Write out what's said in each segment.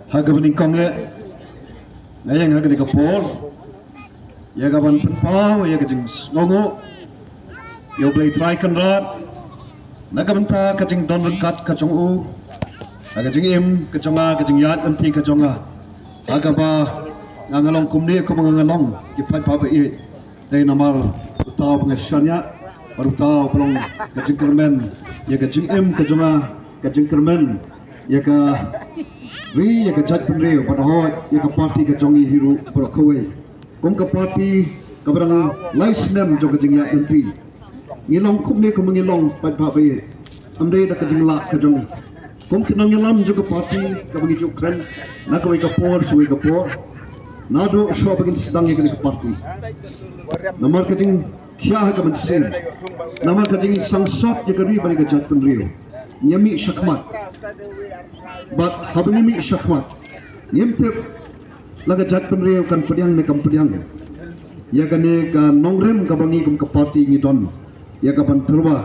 hagabaning konge ngayang hagani kapor yagaban penpau yagajing ngongo yo play try kan rat nagabanta kajing don kat kajong u hagajing im kajonga kajing yat anti kajonga hagaba ngangalong kumni ko ngangalong kipai pa be dai namal utaw pengasanya utaw pelong kajing kermen yagajing im kajonga kajing kermen yaga ri yaga jat penreo padahal yaga parti ka jongi hiru prokowe kong ka parti ka barang laisnem joga jingya entri ngilong kumne ko mangilong pat pa baye amde da ka jingla ka jongi kong kinang yalam joga parti ka bangi jukran na ka ka por suwi ka por nado sho bagin sedang yaga ka parti namar ka jing kya ka mansin namar ka jing sangsat yaga ri bani ka jat penreo nyami syakmat bat habani mi syakmat nyemtep laga jat penreo kan pediang ne kam pediang ya gane ka nongrem ka bangi kum ka parti ngidon ya ka ban terwa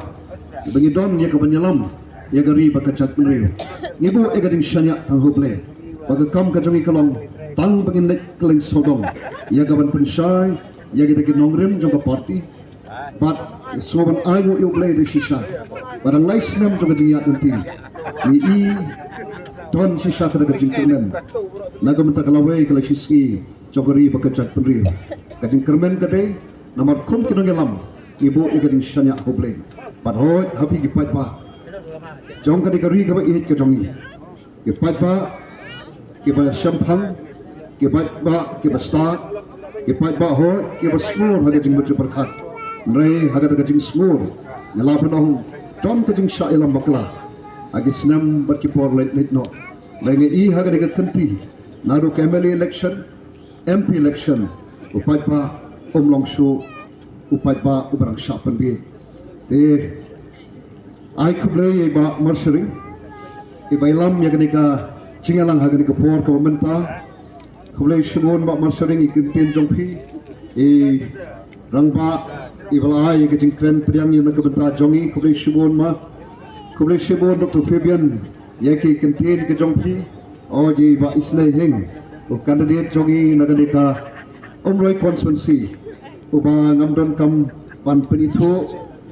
bangi don ya ka banyalam ya gari baka jat penreo ngibo e gading syanya tang hoble baga kam ka jongi kalong tang bangin nek keleng sodong ya ka ban pensai ya gade ke nongrem jong ka parti bat soban ayu yo play de shisha barang lais nam joga jinga nanti ni i ton shisha kada ka jingkermen nagam ta kalawai kala shiski jogari bakajat penri ka jingkermen kade namar kum kinong yalam ibu igading shanya hoble bat hoy happy ki pat ba jong kade kari ka ba ihit ka jongi ki pat ba ki ba shampang ki pat ba ki ba start ki pat ba hoy ki ba small haga jing baju berkat Ray haga kajing smur ngala penong don kajing sha ilam bakla agi snam barki por let no lenge I haga de kanti naru KML election MP election upai pa omlongshu upai pa ubarang sha panbi te ai kuble ba marsering e bailam ya ka cingalang haga de por ko menta kuble shimon ba marsering ikintin jongpi e rangba Ibalai yang kecing keren periang yang nak bentar jongi kubri shibon Dr. Fabian yang ki kentin ke jongpi oh ji ba islay heng o candidate jongi nagadeka omroi constituency uba ngamdon kam pan penitho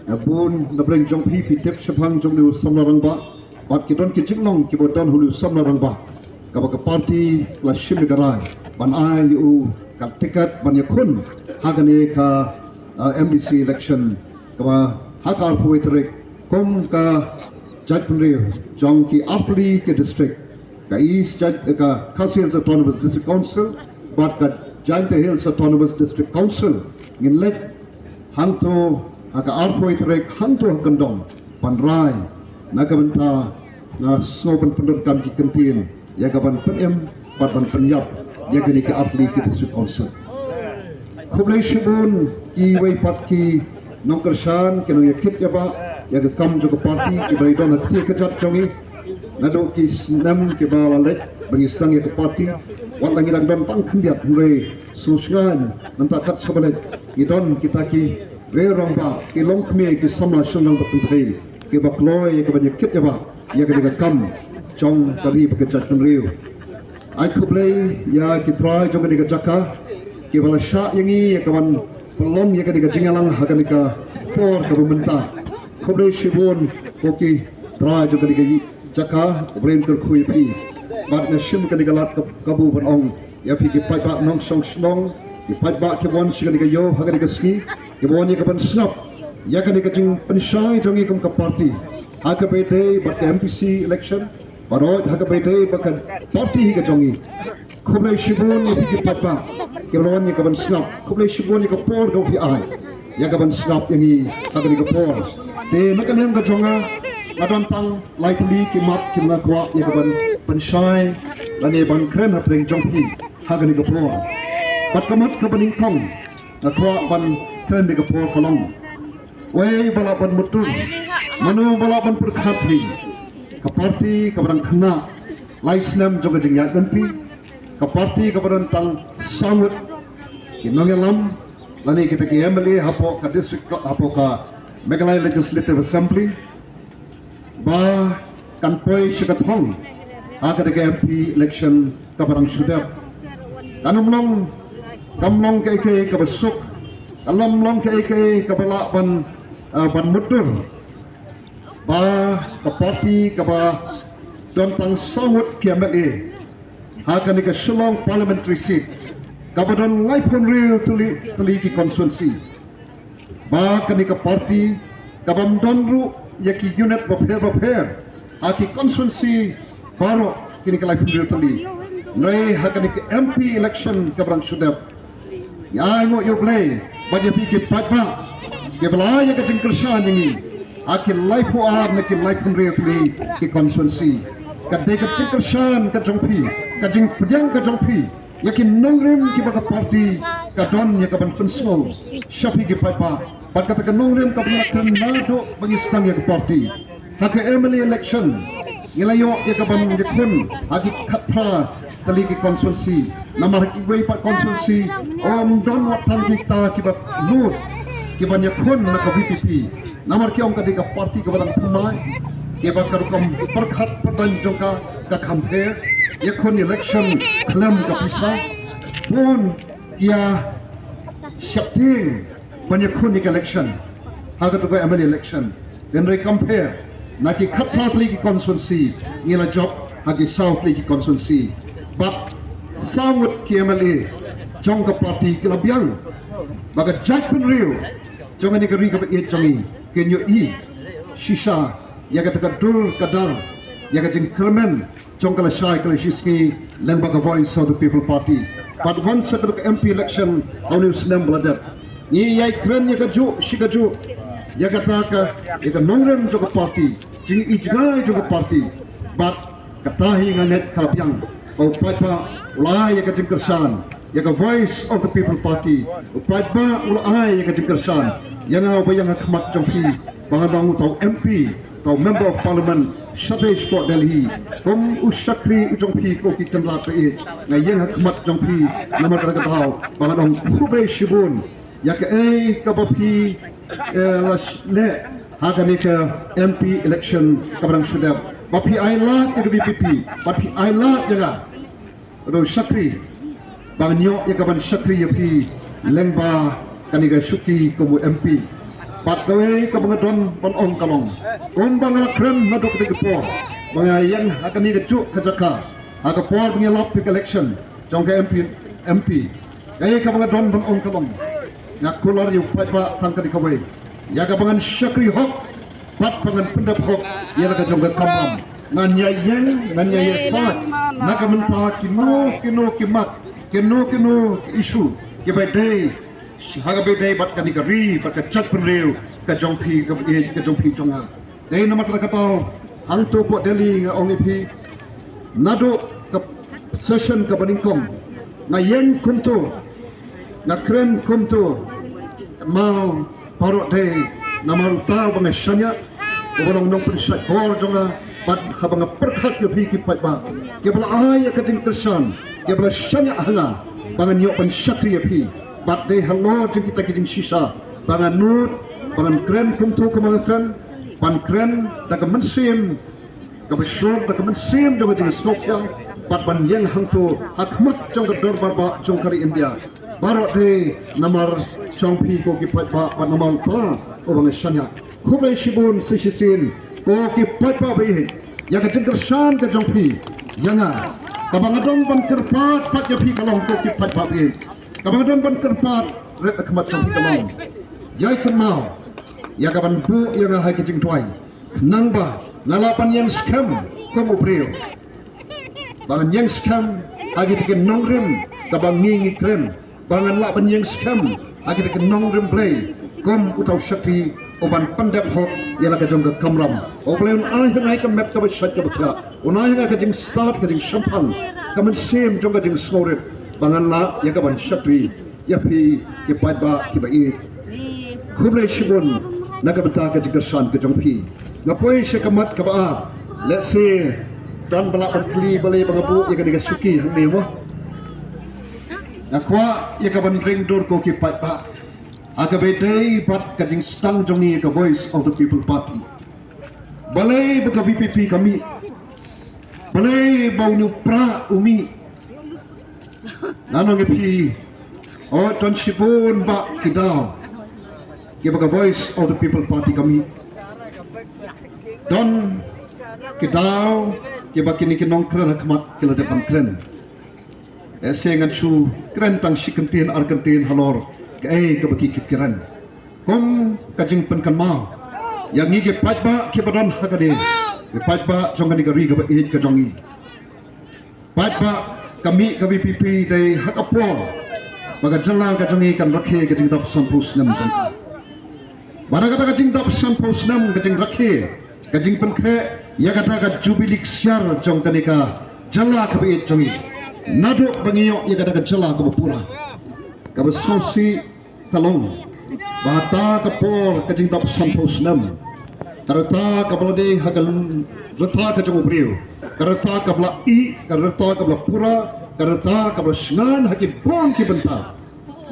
nabun nabreng jongpi pitep shapang jonglu samlarang ba bat kidon ki jinglong ki bodon hulu samlarang ba kabaka party la shim garai ban ai u kal tikat ban yakun hagane ka MDC election kama hakar poetrek kom ka jat penreo jong ki afli ke district ka east jat ka Khasi Autonomous District Council but ka Jainte Hills Autonomous District Council ngin let hanto haka ar poetrek hanto hakandom panrai nakabenta na soban pendudukam ki kentin ya gaban PM bat ban penyap ya gani ke afli ke district council Kublai shibun ki wai pat ki nongkershan ki nong yakit ya ba ya ke kam juga parti ki bai don akti ke jat jongi nado ki snam ki ba walet bagi stang ya ke parti wat langi dang don tang khandiat hurei susngan nanta kat sabalet ki don kita ki re rong ba ki long kme ki samla shonang ba pentrei ki ba kloy ki ba yakit ya ba ya ke kam chong kari ba ke jat penriu ai kublai ya ki try jonga ni ke jaka ki bala sha yangi kawan pelom ya ka jingalang haganika por ka bumenta khobre shibon koki tra jo ka jaka brain kur khui pi bat na shim ka digalat kabu banong ya pi ki pai ba nong song snong ki pai ba ki bon shi ka yo haganika ski ki bon ya ka ban snap ya ka jing penshai jongi kum ka party haka be day bat MPC election barot haka be day ba party hi ka jongi khobre shibon ya pi ki pai ba Kebelawan yang kawan snap, kublai shibon yang kapor kau fi ai, yang kawan snap yang ini agak ni kapor. De makan yang kajonga, adon tang likely kimat kimna kuat yang kawan pensai, dan yang ban keren apa yang jongpi agak ni kapor. Bat kamat kapaning kong, nak kuat ban keren di kapor kolong. Wei balapan betul, manu balapan perkhapi, kaparti kabarang kena, laisnam juga jengat nanti. Parti kepada tentang samut kinongelam lani kita ki MLA hapo ka district hapo ka Meghalaya Legislative Assembly ba kanpoi shikathong akan ke MP election kabarang sudah kanumlong kamlong ke kabasuk kalamlong ke kabala ban mudur ba ka party kaba dontang sawut kiamat akan ke Shillong parliamentary seat kabadon laipun real tuli ki konstituensi ba kan ke party kabam donru yaki unit bapher aki konstituensi baru kini ke laipun real tuli Nai hakan ke MP election kabarang sudah ya ngo yo play baje pikir patba ke belaya ke jengkersan ini akin life ar mekin life real ke konstituensi kadai ke jengkersan ke jongpi ke jeng pedang ke jongpi yakin nongrim ki baka party ka don ya ka ban pensol syafi ke patba pat kata ke nongrim ka penyakan nado bagi stang ya ke party hak emily election Ngelayo ya kapan dekun hagi katha tali ki konstituensi namar ki wei pat konstituensi om don watan kita kibat lut kiban yakun na ka VPP namar ki om ka de ka parti ka balang thumai ke ba ka kam perkhat padan jongka ka campaign yakun election klam ka pisa pun kia syapting banyakun ni election haga to go MLA election then re compare Naki Katrat League constituency ngila job hagi South League constituency but samut KMLA jongka party kilabiang baga judgment real jonga ni gari ka e jongi kenyo shisha yaga taka dur kadar yaga jing kermen jongka la shai kala shiski lembaga voice of the people party but once at the MP election only slam blooded ni yai kren yaga ju shikaju yaga taka yaga nongrem joka party jing ijgai juga parti but katahi nganet kalapiang o paipa ulai ya kajing kersan ya ka voice of the people party o paipa ulai ya kajing kersan yang au bayang khmat jongpi bangadang tau MP tau member of parliament Shadesh Port Delhi kom usakri ujongpi ko ki kenla pe na yang khmat jongpi nama daga tau bangadang khube shibun ya ka kabapi le Hakan ke MP election kabarang sudah. Bapi ailat ke VPP, bapi ailat jaga. Ro Syakri, bang nyok ya kaban Syakri ya pi lemba kaniga suki komu MP. Pat kawe kabangadon on kalong. Kon bang krem nadok ke por. Bang yang akan ni cuk kajaka. Aga por punya lap election. Jong ke MP. Gaya kabangadon on kalong. Nak kular yu pat tangka di kawe. Ya kabangan Syakri hok pat pangan pendap hok ya la kajong kamam nganya yang nganya sat naga menta kino kimat isu ke bedai haga bedai bat kani gari bat ka chat penreu ka jongpi jonga dei nama kata hantu po Delhi ong ipi nado ka session ka baningkom ngayen kuntu ngakren kuntu mau parok day nama utau bang syanya orang nong pensat kor jonga pat habang perkhat yo phiki pat ba ke bala ay ka ting tersan ke bala syanya hanga bangan yo pan syakri phi bat day hello jing kita kijing sisa bangan nut bangan kren kumtu kemangan pan kren ta ka mensim ka besor ta ka mensim jonga jing sokya pat ban yang hangtu hakmat jonga dorbar ba jong kari India barok day namar Jongpi ko kipat pa panamang pa orang Syanya kubai shibun sisisin ko kipat pa be ya ka jengkersan ka Jongpi yanga kabangadon ban terpat pat ya pi kalong ko kipat pa be kabangadon ban terpat ret akmat Jongpi kalong yai kenmau ya ka ban bu yang hai ka jeng tuai nangba nalapan yang scam ko mo preo bangan yang scam agi tiken nongrim kabang ngi krem bangan lak ban yang scam agi ke nong remplay kom utau Syakri oban pandap hok yala ka jong ka kamram o pleun ai hangai ka map ka basat ka baka unai hangai ka jing start ka jing champagne kamen sem jong ka jing snoret bangan la ya ka ban Syakri ya pi ke pai ba ki ba i khuble shibun na ka bata ka jing san ka jong pi ngapoi se kamat ka ba let's say dan balak berkeli balai bangapu ya ka diga suki hang ni mo Nakwa ya kaban ring door ko kipat pa. Aga bedai bat kading stang jongi ka voice of the people party. Balai baka VPP kami. Balay bau ni pra umi. Nanong ipi. O transipun ba kita. Kibaga Voice of the People Party kami. Don kita kiba kini kinong kren hakmat kila depan kren. Esengan su kren tang sikentin arkentin halor ke kebaki kikiran. Kom kajing penkan ma. Yang ni ke patba kibadon hakade. Ke patba jongan igari keba ihit kajongi. Patba kami pipi dari hakapol. Baga jala kajongi kan rakhe kajing dap sampus nam jang. Bara kata kajing dap sampus nam kajing rakhe kajing penkhe ya kata ka jubilik syar jong kanika jala keba ihit jongi. Nado bangiyok ya kata ka jala keba pura. Keba sosi talong. Bata kapor kajing dap sampus nam. Karata kabalade hagal rata kajong ubriu. Karata kabla I, karata kabla pura, karata kabla shngan haki bon ki benta.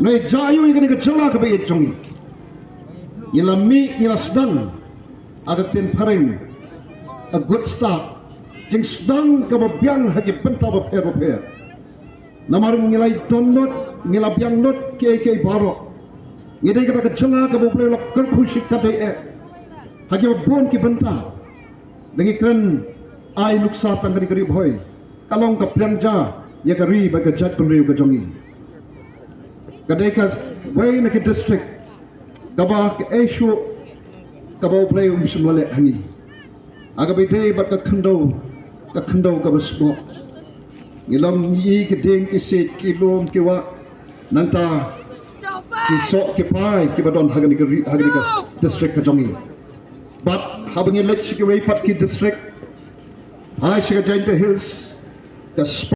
Noi jayu ikan ikan jala kabe jongi. Nila mi nila sedang agat tin paring a good start. Jing sedang kabe biang haki benta baper. Namarung nilai download nila biang not ke baro. Ngidai kata ka jala kabe boleh lok kerpushik tade hagi bon ki benta. Dengi keren ai luksa tangkari garib hoy. Kalong ka plangja ya kari baga jat penriu ka jongi. Kadai ka way na ki district kaba ke esho kaba play simlale hangi. Aga bete bat ka khando ka basmo. Ngilam yi ki ding ki set ki lom ki wa nanta ki sok ki pai ki badon hagani ka district ka jongi. But having election away Patki district, I should the hills, the